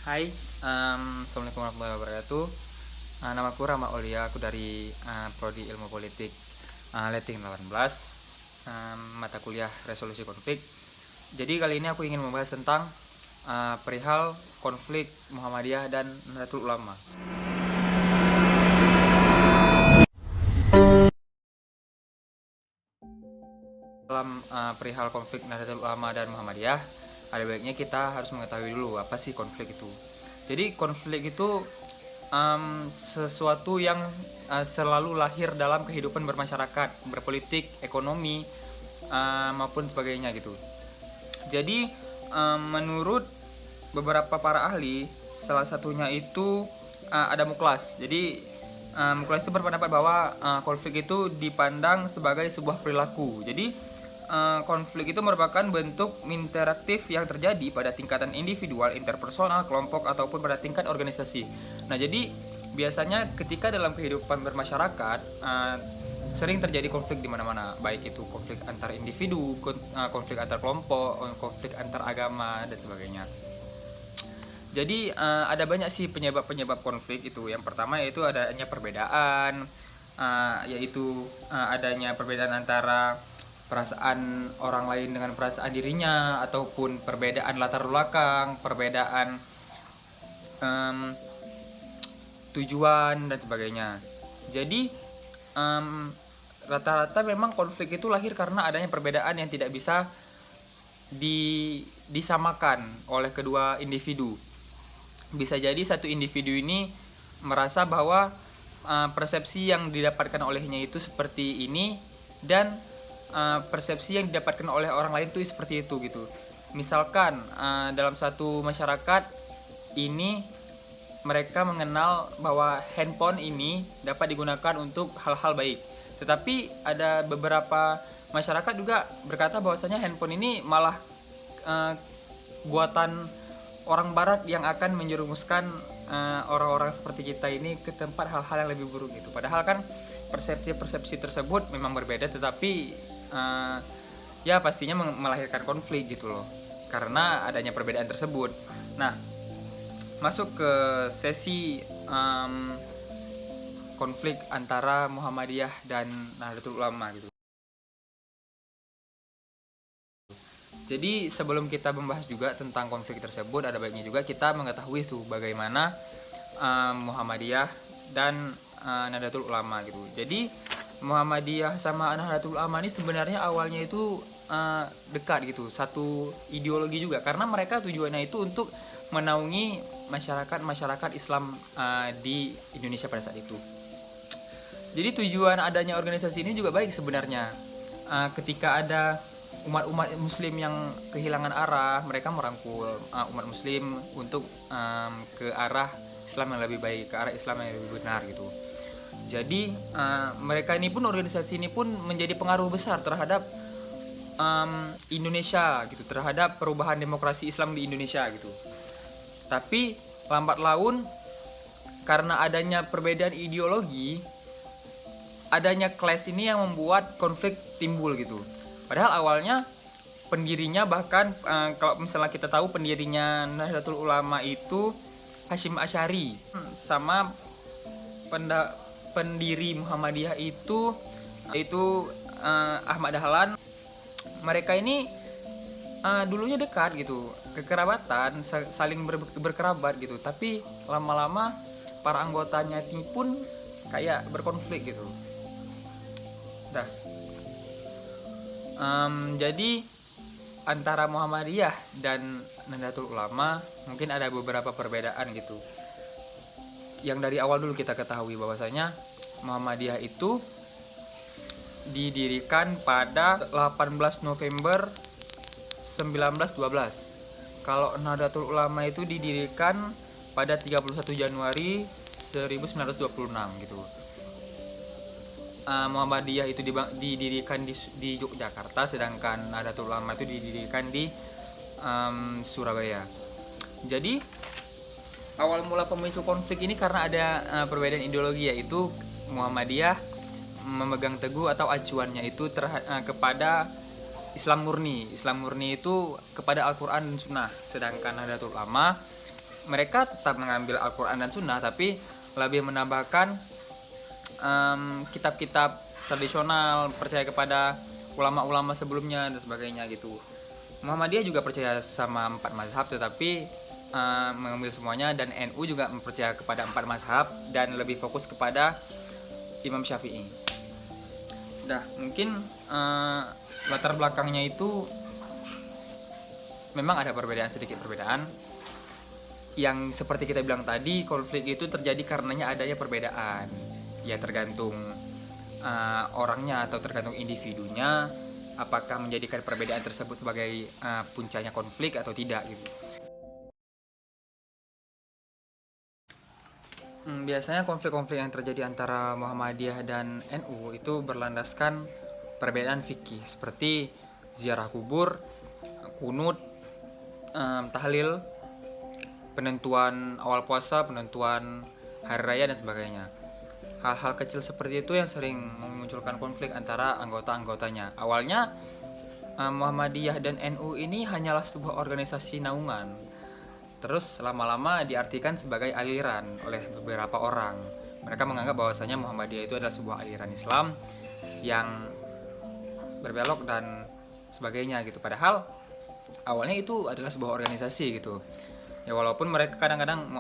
Hai, Assalamualaikum warahmatullahi wabarakatuh. Namaku Rama Aulia, aku dari Prodi Ilmu Politik Leting 18, mata kuliah Resolusi Konflik. Jadi kali ini aku ingin membahas tentang perihal konflik Muhammadiyah dan Nahdlatul Ulama. Dalam perihal konflik Nahdlatul Ulama dan Muhammadiyah, ada baiknya kita harus mengetahui dulu apa sih konflik itu. Jadi konflik itu sesuatu yang selalu lahir dalam kehidupan bermasyarakat, berpolitik, ekonomi, maupun sebagainya gitu. Jadi menurut beberapa para ahli, salah satunya itu ada Muklas. Jadi Muklas itu berpendapat bahwa konflik itu dipandang sebagai sebuah perilaku. Jadi konflik itu merupakan bentuk interaktif yang terjadi pada tingkatan individual, interpersonal, kelompok, ataupun pada tingkat organisasi. Nah, jadi biasanya ketika dalam kehidupan bermasyarakat sering terjadi konflik di mana-mana, baik itu konflik antar individu, konflik antar kelompok, konflik antar agama dan sebagainya. Jadi ada banyak sih penyebab-penyebab konflik itu. Yang pertama yaitu adanya perbedaan, yaitu adanya perbedaan antara perasaan orang lain dengan perasaan dirinya, ataupun perbedaan latar belakang, perbedaan tujuan dan sebagainya. Jadi rata-rata memang konflik itu lahir karena adanya perbedaan yang tidak bisa disamakan oleh kedua individu. Bisa jadi satu individu ini merasa bahwa persepsi yang didapatkan olehnya itu seperti ini, dan persepsi yang didapatkan oleh orang lain itu seperti itu gitu. Misalkan dalam satu masyarakat ini mereka mengenal bahwa handphone ini dapat digunakan untuk hal-hal baik, tetapi ada beberapa masyarakat juga berkata bahwasanya handphone ini malah buatan orang barat yang akan menjerumuskan orang-orang seperti kita ini ke tempat hal-hal yang lebih buruk gitu. Padahal kan persepsi tersebut memang berbeda, tetapi ya pastinya melahirkan konflik gitu loh, karena adanya perbedaan tersebut. Nah, masuk ke sesi konflik antara Muhammadiyah dan Nahdlatul Ulama gitu. Jadi sebelum kita membahas juga tentang konflik tersebut, ada baiknya juga kita mengetahui tuh bagaimana Muhammadiyah dan Nahdlatul Ulama gitu. Jadi Muhammadiyah sama Nahdlatul Ulama ini sebenarnya awalnya itu dekat gitu, satu ideologi juga, karena mereka tujuannya itu untuk menaungi masyarakat Islam di Indonesia pada saat itu. Jadi tujuan adanya organisasi ini juga baik sebenarnya. Ketika ada umat-umat muslim yang kehilangan arah, mereka merangkul umat muslim untuk ke arah Islam yang lebih baik, ke arah Islam yang lebih benar gitu. Jadi mereka ini pun, organisasi ini pun menjadi pengaruh besar terhadap Indonesia gitu, terhadap perubahan demokrasi Islam di Indonesia gitu. Tapi lambat laun karena adanya perbedaan ideologi, adanya clash ini yang membuat konflik timbul gitu. Padahal awalnya pendirinya, bahkan kalau misalnya kita tahu pendirinya Nahdlatul Ulama itu Hasyim Asy'ari, sama pendiri Muhammadiyah itu Ahmad Dahlan. Mereka ini dulunya dekat gitu, kekerabatan, saling berkerabat gitu. Tapi lama-lama para anggotanya ini pun kayak berkonflik gitu. Jadi antara Muhammadiyah dan Nahdlatul Ulama mungkin ada beberapa perbedaan gitu. Yang dari awal dulu kita ketahui bahwasanya Muhammadiyah itu didirikan pada 18 November 1912. Kalau Nahdlatul Ulama itu didirikan pada 31 Januari 1926 gitu. Muhammadiyah itu didirikan di Yogyakarta, sedangkan Nahdlatul Ulama itu didirikan di Surabaya. Jadi awal mula pemicu konflik ini karena ada perbedaan ideologi, yaitu Muhammadiyah memegang teguh atau acuannya itu kepada Islam murni. Islam murni itu kepada Al-Quran dan Sunnah, sedangkan Nahdlatul Ulama mereka tetap mengambil Al-Quran dan Sunnah, tapi lebih menambahkan kitab-kitab tradisional, percaya kepada ulama-ulama sebelumnya dan sebagainya gitu. Muhammadiyah juga percaya sama 4 mazhab, tetapi mengambil semuanya, dan NU juga mempercaya kepada 4 mazhab dan lebih fokus kepada Imam Syafi'i. Mungkin latar belakangnya itu memang ada sedikit perbedaan. Yang seperti kita bilang tadi, konflik itu terjadi karenanya adanya perbedaan. Ya tergantung orangnya atau tergantung individunya, apakah menjadikan perbedaan tersebut sebagai puncaknya konflik atau tidak gitu. Biasanya konflik-konflik yang terjadi antara Muhammadiyah dan NU itu berlandaskan perbedaan fikih seperti ziarah kubur, kunut, tahlil, penentuan awal puasa, penentuan hari raya dan sebagainya. Hal-hal kecil seperti itu yang sering memunculkan konflik antara anggota-anggotanya. Awalnya Muhammadiyah dan NU ini hanyalah sebuah organisasi naungan. Terus lama-lama diartikan sebagai aliran oleh beberapa orang. Mereka menganggap bahwasanya Muhammadiyah itu adalah sebuah aliran Islam yang berbelok dan sebagainya gitu. Padahal awalnya itu adalah sebuah organisasi gitu. Ya walaupun mereka kadang-kadang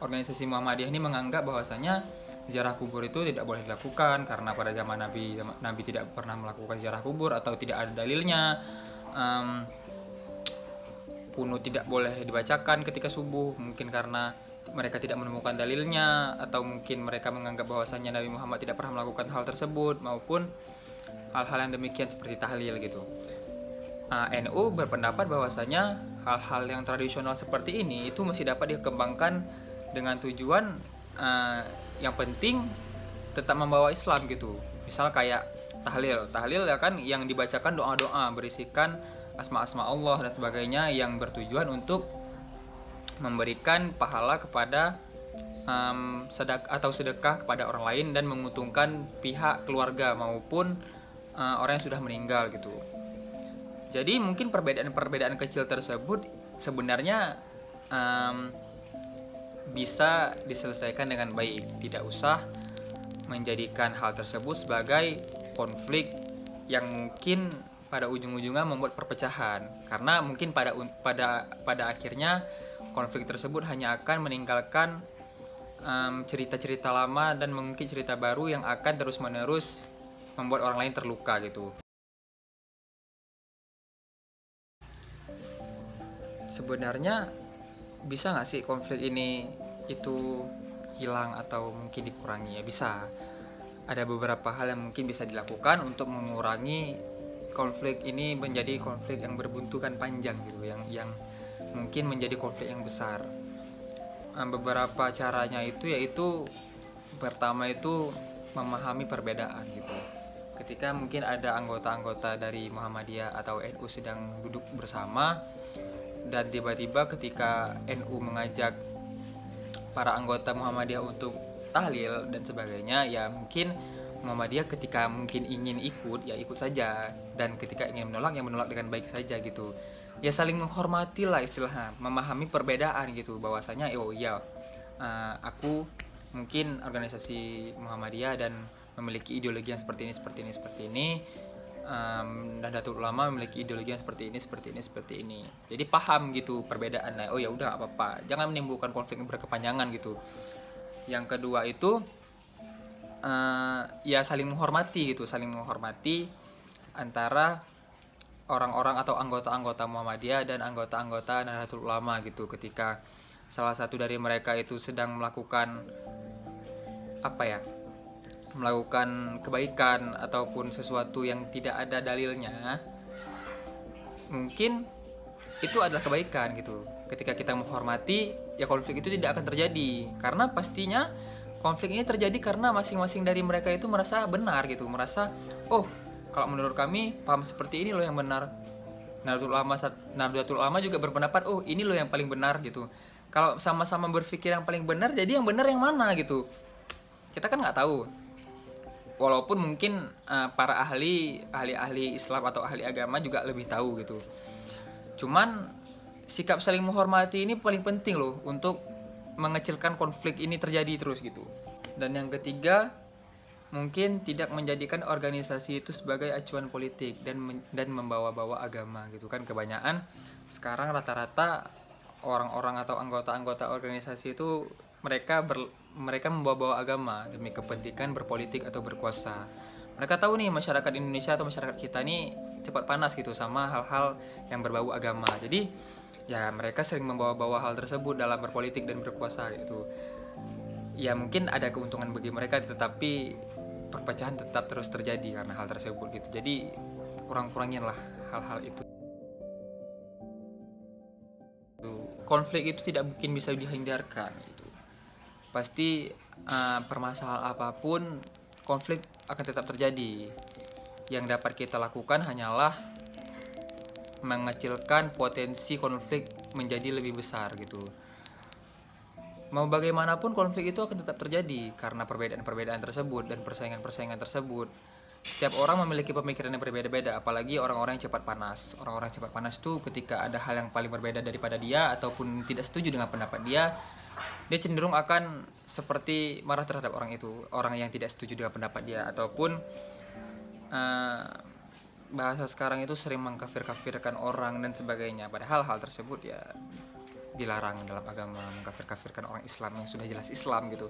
organisasi Muhammadiyah ini menganggap bahwasanya ziarah kubur itu tidak boleh dilakukan karena pada zaman Nabi tidak pernah melakukan ziarah kubur atau tidak ada dalilnya. Kunut tidak boleh dibacakan ketika subuh, mungkin karena mereka tidak menemukan dalilnya, atau mungkin mereka menganggap bahwasanya Nabi Muhammad tidak pernah melakukan hal tersebut, maupun hal-hal yang demikian seperti tahlil gitu. NU berpendapat bahwasanya hal-hal yang tradisional seperti ini itu masih dapat dikembangkan dengan tujuan yang penting tetap membawa Islam gitu. Misal kayak tahlil ya kan, yang dibacakan doa-doa berisikan asma-asma Allah dan sebagainya, yang bertujuan untuk memberikan pahala kepada sedekah kepada orang lain dan menguntungkan pihak keluarga maupun orang yang sudah meninggal gitu. Jadi mungkin perbedaan-perbedaan kecil tersebut sebenarnya bisa diselesaikan dengan baik. Tidak usah menjadikan hal tersebut sebagai konflik yang mungkin pada ujung-ujungnya membuat perpecahan. Karena mungkin pada akhirnya konflik tersebut hanya akan meninggalkan cerita-cerita lama dan mungkin cerita baru yang akan terus-menerus membuat orang lain terluka gitu. Sebenarnya bisa nggak sih konflik ini itu hilang atau mungkin dikurangi? Ya bisa. Ada beberapa hal yang mungkin bisa dilakukan untuk mengurangi konflik ini menjadi konflik yang berbuntukan panjang gitu, yang mungkin menjadi konflik yang besar. Beberapa caranya itu yaitu pertama itu memahami perbedaan gitu. Ketika mungkin ada anggota-anggota dari Muhammadiyah atau NU sedang duduk bersama, dan tiba-tiba ketika NU mengajak para anggota Muhammadiyah untuk tahlil dan sebagainya, ya mungkin Muhammadiyah ketika mungkin ingin ikut ya ikut saja, dan ketika ingin menolak ya menolak dengan baik saja gitu. Ya saling menghormati lah istilahnya, memahami perbedaan gitu, bahwasanya aku mungkin organisasi Muhammadiyah dan memiliki ideologi yang seperti ini, Nahdlatul Ulama memiliki ideologi yang seperti ini. Jadi paham gitu perbedaan. Oh ya udah apa-apa, jangan menimbulkan konflik yang berkepanjangan gitu. Yang kedua itu ya saling menghormati antara orang-orang atau anggota-anggota Muhammadiyah dan anggota-anggota Nahdlatul Ulama gitu. Ketika salah satu dari mereka itu sedang melakukan melakukan kebaikan ataupun sesuatu yang tidak ada dalilnya, mungkin itu adalah kebaikan gitu. Ketika kita menghormati, ya konflik itu tidak akan terjadi, karena pastinya konflik ini terjadi karena masing-masing dari mereka itu merasa benar gitu, merasa kalau menurut kami paham seperti ini loh yang benar. Nahdlatul Ulama juga berpendapat ini loh yang paling benar gitu. Kalau sama-sama berpikir yang paling benar, jadi yang benar yang mana gitu, kita kan nggak tahu. Walaupun mungkin para ahli Islam atau ahli agama juga lebih tahu gitu. Cuman sikap saling menghormati ini paling penting loh untuk mengecilkan konflik ini terjadi terus gitu. Dan yang ketiga, mungkin tidak menjadikan organisasi itu sebagai acuan politik dan membawa-bawa agama gitu kan. Kebanyakan sekarang rata-rata orang-orang atau anggota-anggota organisasi itu mereka membawa-bawa agama demi kepentingan berpolitik atau berkuasa. Mereka tahu nih masyarakat Indonesia atau masyarakat kita nih cepat panas gitu sama hal-hal yang berbau agama. Jadi ya mereka sering membawa-bawa hal tersebut dalam berpolitik dan berkuasa gitu. Ya mungkin ada keuntungan bagi mereka, tetapi perpecahan tetap terus terjadi karena hal tersebut gitu. Jadi kurang-kurangin lah hal-hal itu. Konflik itu tidak mungkin bisa dihindarkan gitu. Pasti permasalahan apapun, konflik akan tetap terjadi. Yang dapat kita lakukan hanyalah mengecilkan potensi konflik menjadi lebih besar gitu. Mau bagaimanapun konflik itu akan tetap terjadi karena perbedaan-perbedaan tersebut dan persaingan-persaingan tersebut. Setiap orang memiliki pemikiran yang berbeda-beda, apalagi orang-orang yang cepat panas. Orang-orang cepat panas tuh ketika ada hal yang paling berbeda daripada dia ataupun tidak setuju dengan pendapat dia cenderung akan seperti marah terhadap orang itu, orang yang tidak setuju dengan pendapat dia, ataupun bahasa sekarang itu sering mengkafir-kafirkan orang dan sebagainya. Padahal hal tersebut ya dilarang dalam agama, mengkafir-kafirkan orang Islam yang sudah jelas Islam gitu.